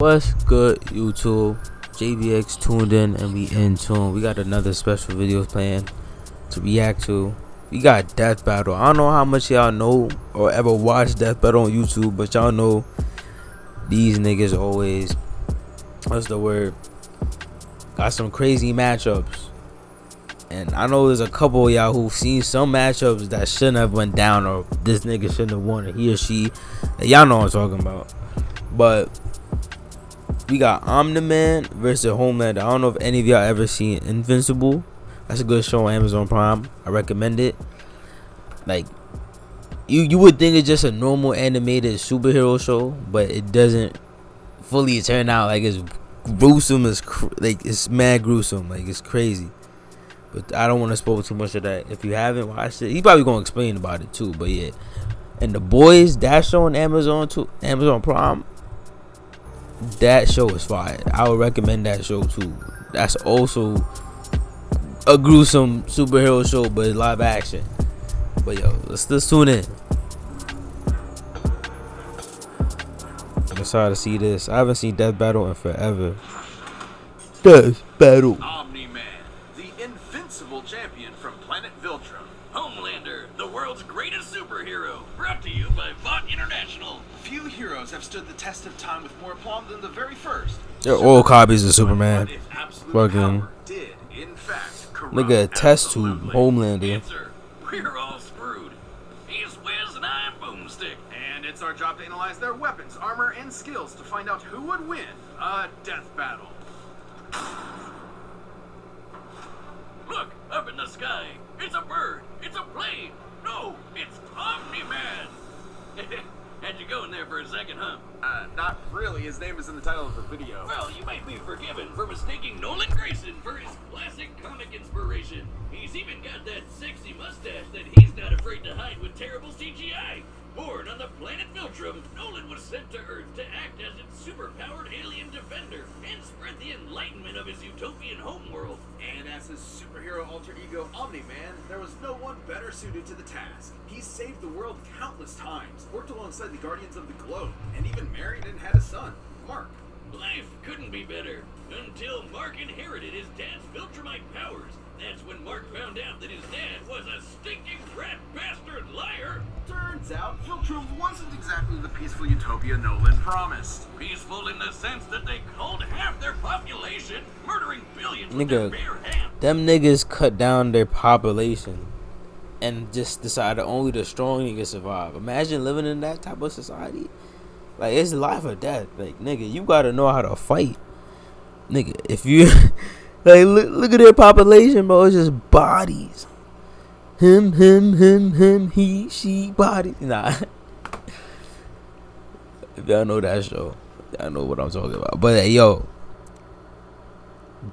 What's good, YouTube? JBX tuned in and we in tune. We got another special video planned to react to. We got Death Battle. I don't know how much y'all know or ever watched Death Battle on YouTube, but y'all know these niggas always, what's the word, got some crazy matchups. And I know there's a couple of y'all who've seen some matchups that shouldn't have went down, or this nigga shouldn't have won, or he or she. Y'all know what I'm talking about. But we got Omni versus Homelander. I don't know if any of y'all ever seen Invincible. That's a good show on Amazon Prime. I recommend it. Like, you would think it's just a normal animated superhero show, but it doesn't fully turn out. Like, it's gruesome. It's mad gruesome. Like, it's crazy. But I don't want to spoil too much of that. If you haven't watched it, he's probably gonna explain about it too. But yeah, and The Boys, that show on Amazon too, Amazon Prime. That show is fire. I would recommend that show too. That's also a gruesome superhero show, but it's live action. But yo, let's tune in. I'm excited to see this. I haven't seen Death Battle in forever. Death Battle. Omni-Man, the invincible champion from planet Viltrum. Homelander, the world's greatest superhero. Brought to you by Vought International. Few heroes have stood the test of time with more aplomb than the very first. They're all copies of Superman. Fucking did, in fact, nigga, test tube Homelander. Answer, we're all screwed. He's Wiz and I'm Boomstick. And it's our job to analyze their weapons, armor, and skills to find out who would win a death battle. Look, up in the sky. It's a bird. It's a plane. No, it's Omni-Man. Had you go in there for a second, huh? Not really. His name is in the title of the video. Well, you might be forgiven for mistaking Nolan Grayson for his classic comic inspiration. He's even got that sexy mustache that he's not afraid to hide with terrible CGI. Born on the planet Viltrum, Nolan was sent to Earth to act as its superpowered alien defender and spread the enlightenment of his utopian homeworld. And as his superhero alter ego Omni-Man, there was no one better suited to the task. He saved the world countless times, worked alongside the Guardians of the Globe, and even married and had a son, Mark. Life couldn't be better until Mark inherited his dad's Viltrumite powers. That's when Mark found out that his dad was a stinking rat bastard liar. Turns out, Viltrum wasn't exactly the peaceful utopia Nolan promised. Peaceful in the sense that they culled half their population, murdering billions with their bare hands. Them niggas cut down their population and just decided only the strong can survive. Imagine living in that type of society. Like, it's life or death. Like, nigga, you gotta know how to fight. Nigga, if you like, look at their population, bro. It's just bodies. Him, he, she, bodies. Nah. If y'all know that show, y'all know what I'm talking about. But hey, yo,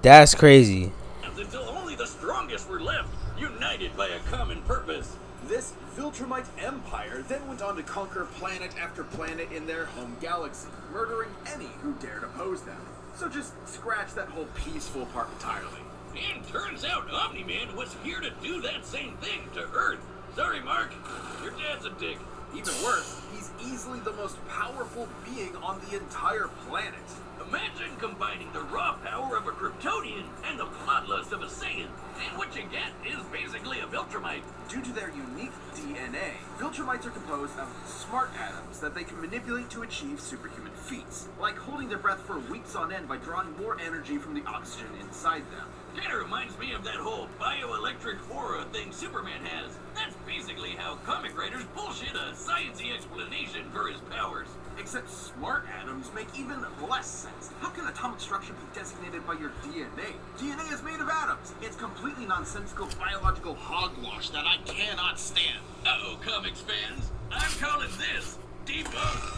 that's crazy. Until only the strongest were left, united by a common purpose. This Viltrumite empire then went on to conquer planet after planet in their home galaxy, murdering any who dared oppose them. So just scratch that whole peaceful part entirely. And turns out Omni-Man was here to do that same thing to Earth. Sorry, Mark. Your dad's a dick. Even worse, he's easily the most powerful being on the entire planet. Imagine combining the raw power of a Kryptonian and the bloodlust of a Saiyan, and what you get is basically a Viltrumite. Due to their unique DNA, Viltrumites are composed of smart atoms that they can manipulate to achieve superhuman feats, like holding their breath for weeks on end by drawing more energy from the oxygen inside them. Kinda reminds me of that whole bioelectric aura thing Superman has. That's basically how comic writers bullshit a sciencey explanation for his powers. Except smart atoms make even less sense. How can atomic structure be designated by your DNA? DNA is made of atoms. It's completely nonsensical biological hogwash that I cannot stand. Uh-oh, comics fans. I'm calling this debunk.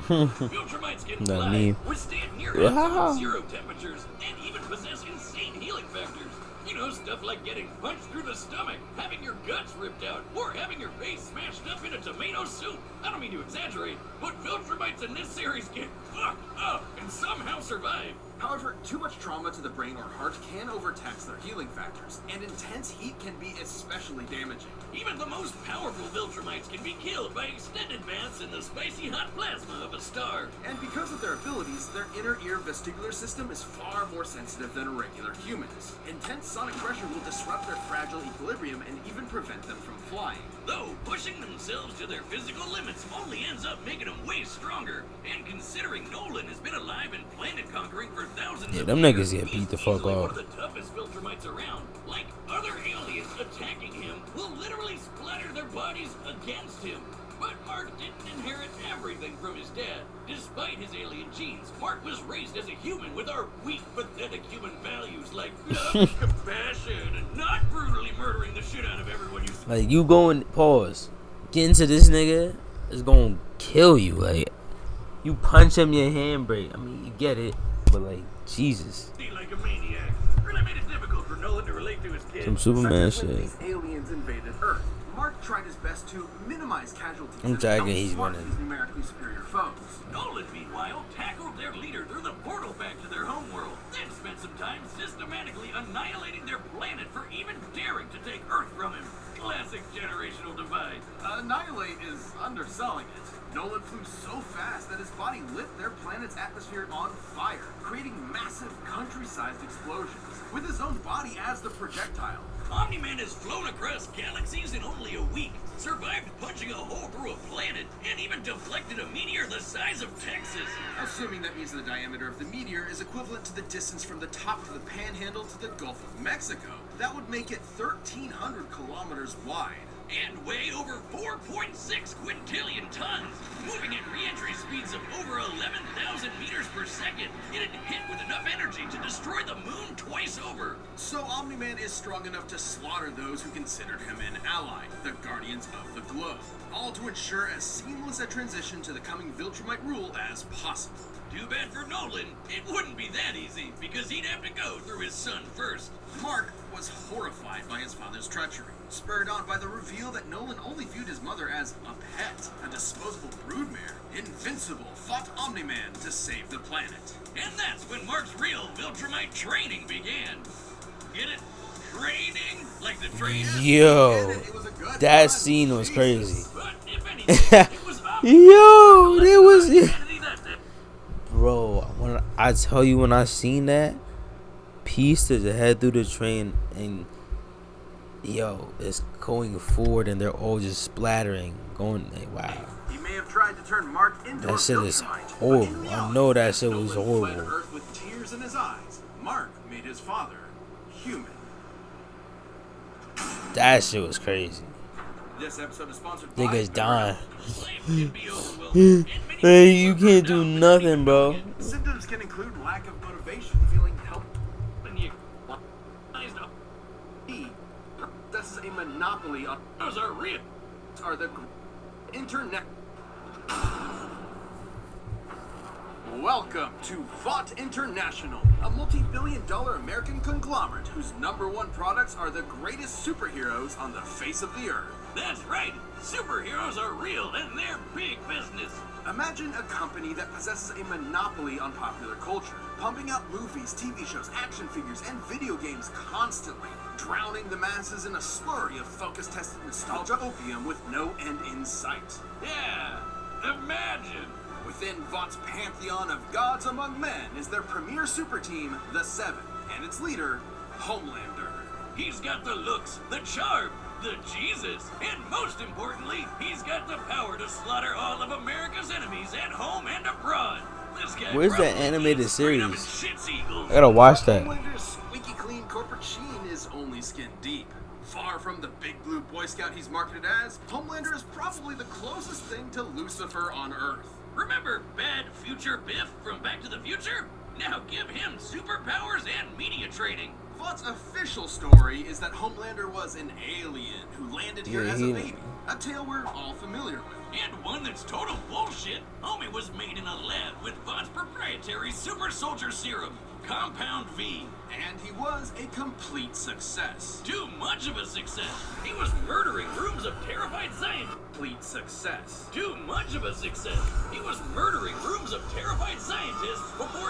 Viltrumites can fly, withstand near absolute zero temperatures, and even possess insane healing factors. You know, stuff like getting punched through the stomach, having your guts ripped out, or having your face smashed up in a tomato soup. I don't mean to exaggerate, but Viltrumites in this series get fucked up and and somehow survive. However, too much trauma to the brain or heart can overtax their healing factors, and intense heat can be especially damaging. Even the most powerful Viltrumites can be killed by extended baths in the spicy hot plasma of a star. And because of their abilities, their inner ear vestibular system is far more sensitive than regular humans. Intense sonic pressure will disrupt their fragile equilibrium and even prevent them from flying. Though pushing themselves to their physical limits only ends up making them way stronger. And considering Nolan has been alive and planet conquering for thousands Yeah, of them years, niggas get beat the he's fuck easily up. one of the toughest Viltrumites around. Like, other aliens attacking him will literally splatter their bodies against him. But Mark didn't inherit everything from his dad. Despite his alien genes, Mark was raised as a human with our weak, pathetic human values like love, compassion, and not brutally murdering the shit out of everyone you see. Like, you going, pause, get into this nigga, is gonna kill you. Like, you punch him, your hand break. I mean, you get it, but like, Jesus. Like a maniac. Really made it difficult for Nolan to relate to his kids. Some Superman Such as when shit. these aliens invaded Earth. Mark tried his best to minimize casualties. I'm and dragging, help he's smart running. these numerically superior foes. Nolan, meanwhile, tackled their leader through the portal back to their homeworld, then spent some time systematically annihilating their planet for even daring to take Earth from him. Classic generational divide. Annihilate is underselling it. Nolan flew so fast that his body lit their planet's atmosphere on fire, creating massive country-sized explosions, with his own body as the projectile. Omni-Man has flown across galaxies in only a week, survived punching a hole through a planet, and even deflected a meteor the size of Texas. Assuming that means the diameter of the meteor is equivalent to the distance from the top of the Panhandle to the Gulf of Mexico, that would make it 1,300 kilometers wide. And weigh over 4.6 quintillion tons, moving at re-entry speeds of over 11,000 meters per second. It had hit with enough energy to destroy the moon twice over. So Omni-Man is strong enough to slaughter those who considered him an ally, the Guardians of the Globe, all to ensure as seamless a transition to the coming Viltrumite rule as possible. Too bad for Nolan, it wouldn't be that easy, because he'd have to go through his son first. Mark was horrified by his father's treachery, spurred on by the reveal that Nolan only viewed his mother as a pet, a disposable broodmare. Invincible fought Omni-Man to save the planet. And that's when Mark's real Viltrumite training began. Get it? Training? Like the trainer? Yo, It was a good that run. scene was crazy. But if anything, it was Yo, there was, bro. When I tell you, when I seen that piece to the head through the train, and yo, it's going forward, and they're all just splattering, going. Like, wow, He may have tried to turn Mark into that a shit is Viltrumite, but horrible. in I reality, know that shit was Nolan fled horrible. Earth with tears in his eyes. Mark made his father human. That shit was crazy. This episode is sponsored by Niggas dying. Slaves can be overwhelming, and many Hey, people you are can't burned do out with nothing, bro. Symptoms can include lack of motivation, feeling helpless, and you this is a monopoly on those are real are the internet. Welcome to Vought International, a multi-billion-dollar American conglomerate whose #1 products are the greatest superheroes on the face of the earth. That's right, superheroes are real and they're big business. Imagine a company that possesses a monopoly on popular culture, pumping out movies, TV shows, action figures, and video games constantly, drowning the masses in a slurry of focus-tested nostalgia opium with no end in sight. Yeah, imagine! Within Vought's pantheon of gods among men is their premier super team, the Seven, and its leader, Homelander. He's got the looks, the charm, the Jesus, and most importantly, he's got the power to slaughter all of America's enemies at home and abroad. This guy Where's that probably animated eats straight up series? in shit's eagles. I gotta watch that. Homelander's squeaky clean corporate sheen is only skin deep. Far from the big blue Boy Scout he's marketed as, Homelander is probably the closest thing to Lucifer on Earth. Remember Bad Future Biff from Back to the Future? Now give him superpowers and media training. Vought's official story is that Homelander was an alien who landed here Yeah, as a baby, a tale we're all familiar with. And one that's total bullshit. Homie was made in a lab with Vought's proprietary super soldier serum, Compound V. And he was a complete success. Too much of a success. He was murdering rooms of terrified scientists. Complete success. Too much of a success. He was murdering rooms of terrified scientists before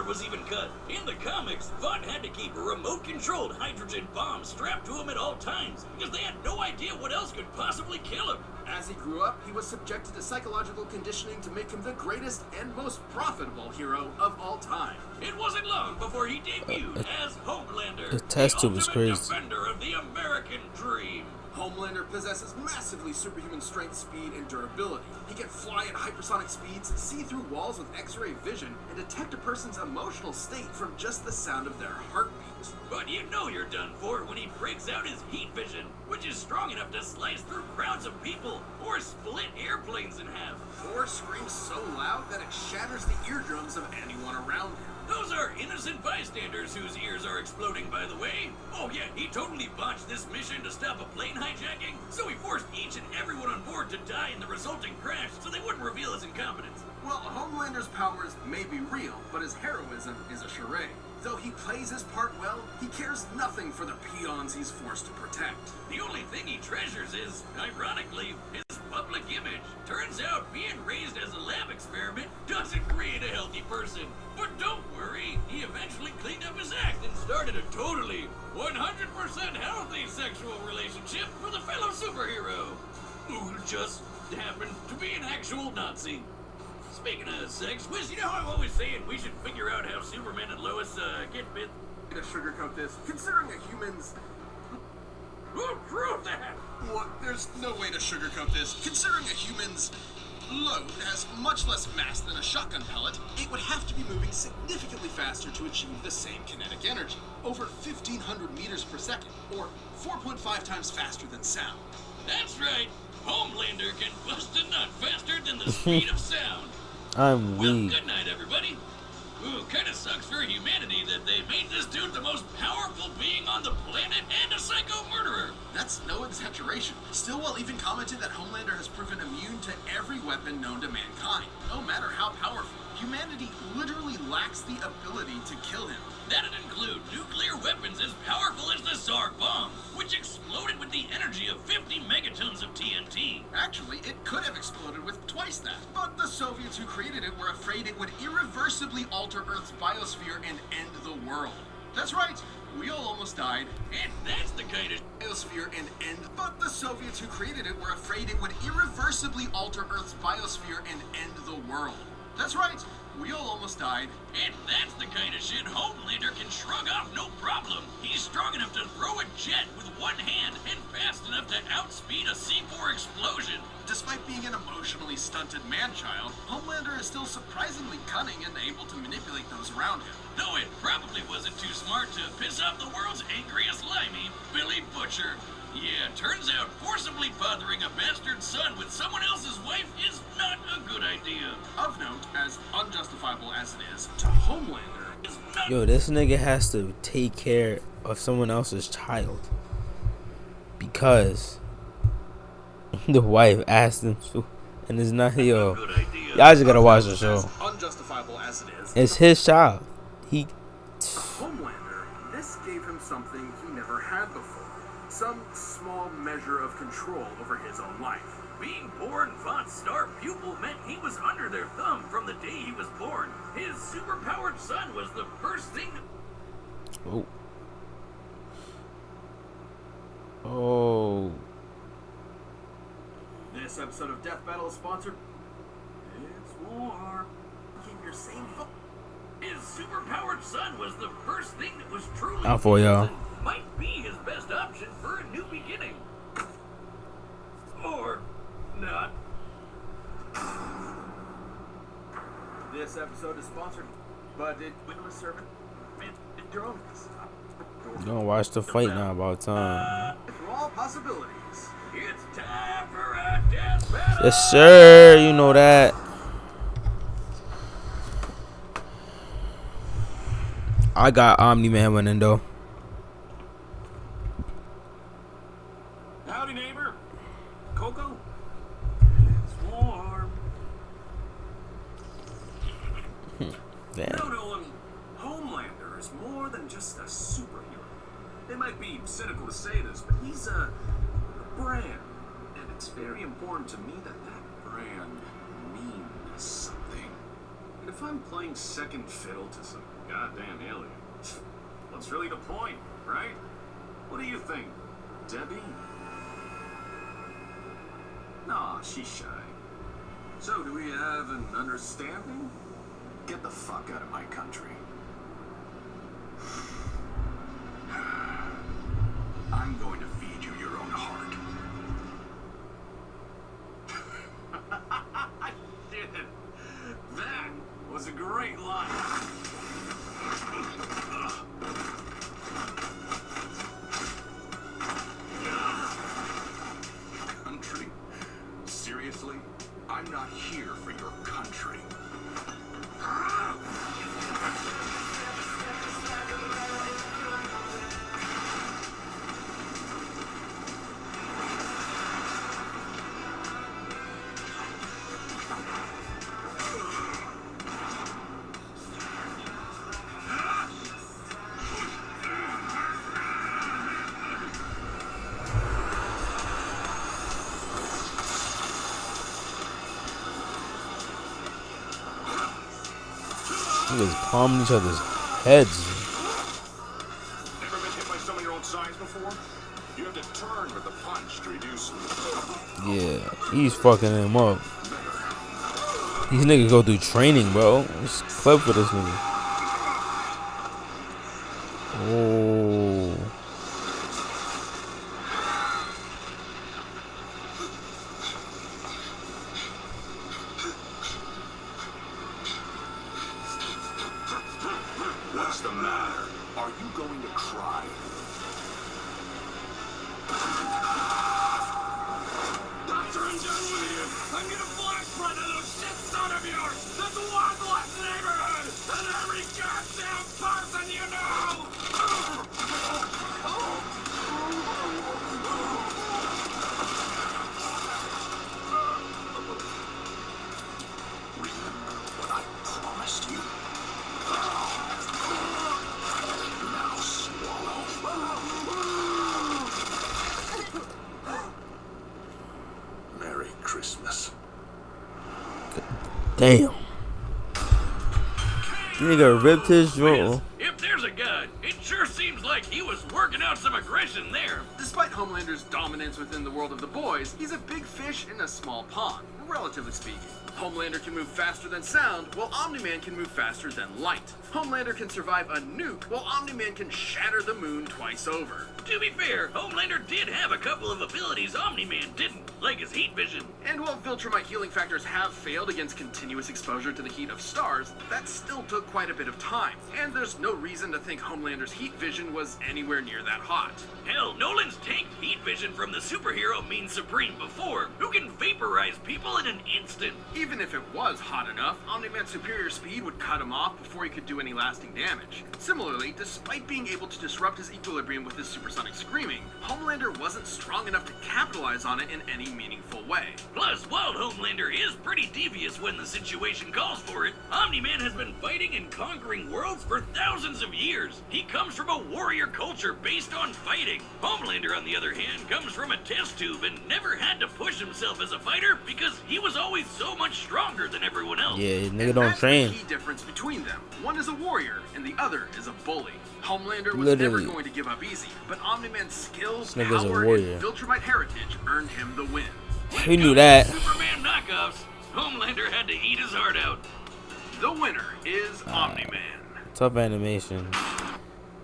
was even cut. In the comics, Vought had to keep a remote-controlled hydrogen bomb strapped to him at all times because they had no idea what else could possibly kill him. As he grew up, he was subjected to psychological conditioning to make him the greatest and most profitable hero of all time. It wasn't long before he debuted as Homelander, The test tube was crazy. defender of the American dream. Homelander possesses massively superhuman strength, speed, and durability. He can fly at hypersonic speeds, see through walls with X-ray vision, and detect a person's emotional state from just the sound of their heartbeat. But you know you're done for when he breaks out his heat vision, which is strong enough to slice through crowds of people or split airplanes in half. Or screams so loud that it shatters the eardrums of anyone around him. Those are innocent bystanders whose ears are exploding, by the way. Oh yeah, he totally botched this mission to stop a plane hijacking, so he forced each and everyone on board to die in the resulting crash so they wouldn't reveal his incompetence. Well, Homelander's powers may be real, but his heroism is a charade. Though he plays his part well, he cares nothing for the peons he's forced to protect. The only thing he treasures is, ironically, his public image. Turns out being raised as a lab experiment doesn't create a healthy person. But don't worry, he eventually cleaned up his act and started a totally 100% healthy sexual relationship with a fellow superhero, who just happened to be an actual Nazi. Speaking of sex, Wiz, you know how I'm always saying we should figure out how Superman and Lois get bit? To sugarcoat this, considering a human's... Who proved that? Well, there's no way to sugarcoat this. Considering a human's load has much less mass than a shotgun pellet, it would have to be moving significantly faster to achieve the same kinetic energy, over 1,500 meters per second, or 4.5 times faster than sound. That's right. Homelander can bust a nut faster than the speed of sound. I'm Well, weak. good night, everybody. Ooh, kinda sucks for humanity that they made this dude the most powerful being on the planet and a psycho murderer. That's no exaggeration. Stillwell even commented that Homelander has proven immune to every weapon known to mankind, no matter how powerful. Humanity literally lacks the ability to kill him. That'd include nuclear weapons as powerful as the Tsar bomb, which exploded with the energy of 50 megatons of TNT. Actually, it could have exploded with twice that. But the Soviets who created it were afraid it would irreversibly alter Earth's biosphere and end the world. That's right, we all almost died. And that's the kind of Biosphere and end. But the Soviets who created it were afraid it would irreversibly alter Earth's biosphere and end the world. That's right, we all almost died. And that's the kind of shit Homelander can shrug off no problem. He's strong enough to throw a jet with one hand and fast enough to outspeed a C4 explosion. Despite being an emotionally stunted man-child, Homelander is still surprisingly cunning and able to manipulate those around him. Though it probably wasn't too smart to piss off the world's angriest limey, Billy Butcher. Yeah, turns out forcibly fathering a bastard son with someone else's wife is not a good idea. Of note, as unjustifiable as it is, to Homelander It's not Yo, this nigga has to take care of someone else's child because the wife asked him to, and it's not a yo. good idea. Y'all just gotta watch the show. as unjustifiable as it is, It's his child. He Homelander, this gave him something he never had before. Some small measure of control over his own life. Being born Vought's star pupil meant he was under their thumb from the day he was born. His superpowered son was the first thing oh. Oh. This episode of Death Battle is sponsored. It's war. Keep your same focus. His superpowered son was the first thing that was truly Out for y'all. his and might be his best option for a new beginning. Or not. This episode is sponsored, but it will a servant. Your own. You gonna watch the fight now about time. For all possibilities. It's time for a death battle. Yes, sir. You know that. I got Omni Man winning though. Howdy, neighbor. Coco? It's warm. Damn. No, Nolan. Homelander is more than just a superhero. It might be cynical to say this, but he's a brand. And it's very important to me that that brand means something. In a if I'm playing second fiddle to some goddamn alien? What's really the point, right? What do you think, Debbie? Nah, she's shy. So, do we have an understanding? Get the fuck out of my country. I'm going to feed you your own heart. Shit. That was a great line. Country? Seriously? I'm not here for your country. Niggas palming each other's heads. Never been hit by someone your own size before? You have to turn with the punch to reduce. Yeah, he's fucking him up. These niggas go through training, bro. It's clip for this nigga. Oh. What's the matter? Are you going to cry? Doctor, I'm done with you. I'm gonna flash flood that little shit son of yours. That's a worthless neighborhood, and every goddamn person you know. Remember what I promised you. Now swallow. Merry Christmas. Damn. Nigga ripped his jaw. If there's a god, it sure seems like he was working out some aggression there. Despite Homelander's dominance within the world of the boys, he's a big fish in a small pond, relatively speaking. Homelander can move faster than sound, while Omni-Man can move faster than light. Homelander can survive a nuke, while Omni-Man can shatter the moon twice over. To be fair, Homelander did have a couple of abilities Omni-Man didn't, like his heat vision. And while Viltrumite healing factors have failed against continuous exposure to the heat of stars, that still took quite a bit of time, and there's no reason to think Homelander's heat vision was anywhere near that hot. Hell, Nolan's tanked heat vision from the superhero Mean Supreme before, who can vaporize people in an instant. Even if it was hot enough, Omni-Man's superior speed would cut him off before he could do any lasting damage. Similarly, despite being able to disrupt his equilibrium with his supersonic screaming, Homelander wasn't strong enough to capitalize on it in any meaningful way. Plus, while Homelander is pretty devious when the situation calls for it, Omni-Man has been fighting and conquering worlds for thousands of years. He comes from a warrior culture based on fighting. Homelander, on the other hand, comes from a test tube and never had to push himself as a fighter because he was always so much stronger than everyone else. Yeah, nigga don't train. That's the key difference between them. One is a warrior, and the other is a bully. Homelander was Literally. never going to give up easy, but Omni-Man's skills, This nigga's a power, warrior. and Viltrumite heritage earned him the win. We knew that. Superman knockoffs. Homelander had to eat his heart out. The winner is Omni-Man. Tough animation.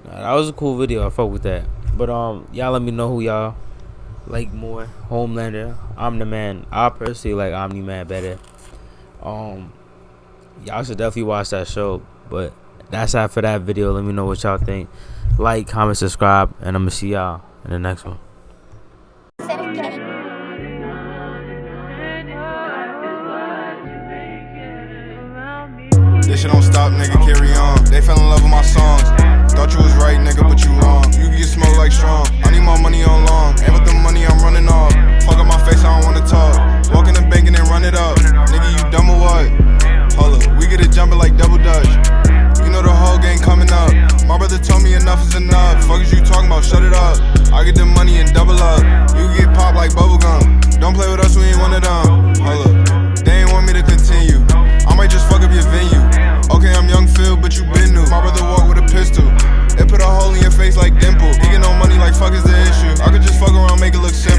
Nah, that was a cool video. I fuck with that. But y'all let me know who y'all like more. Homelander, Omni-Man. I personally like Omni-Man better. Y'all should definitely watch that show. But that's it for that video. Let me know what y'all think. Like, comment, subscribe, and I'm gonna see y'all in the next one. This shit don't stop, nigga, carry on. They fell in love with my songs. Thought you was right, nigga, but you wrong. You can get smoked like strong. I need my money on long. And with the money, I'm running off. Fuck up my face, I don't wanna talk. Walk in the bank and then run it up. Nigga, you dumb or what? Hold up, we get it jumping like double dutch. You know the whole game coming up. My brother told me enough is enough. Fuck is you talking about? Shut it up. I get the money and double up. You get popped like bubblegum.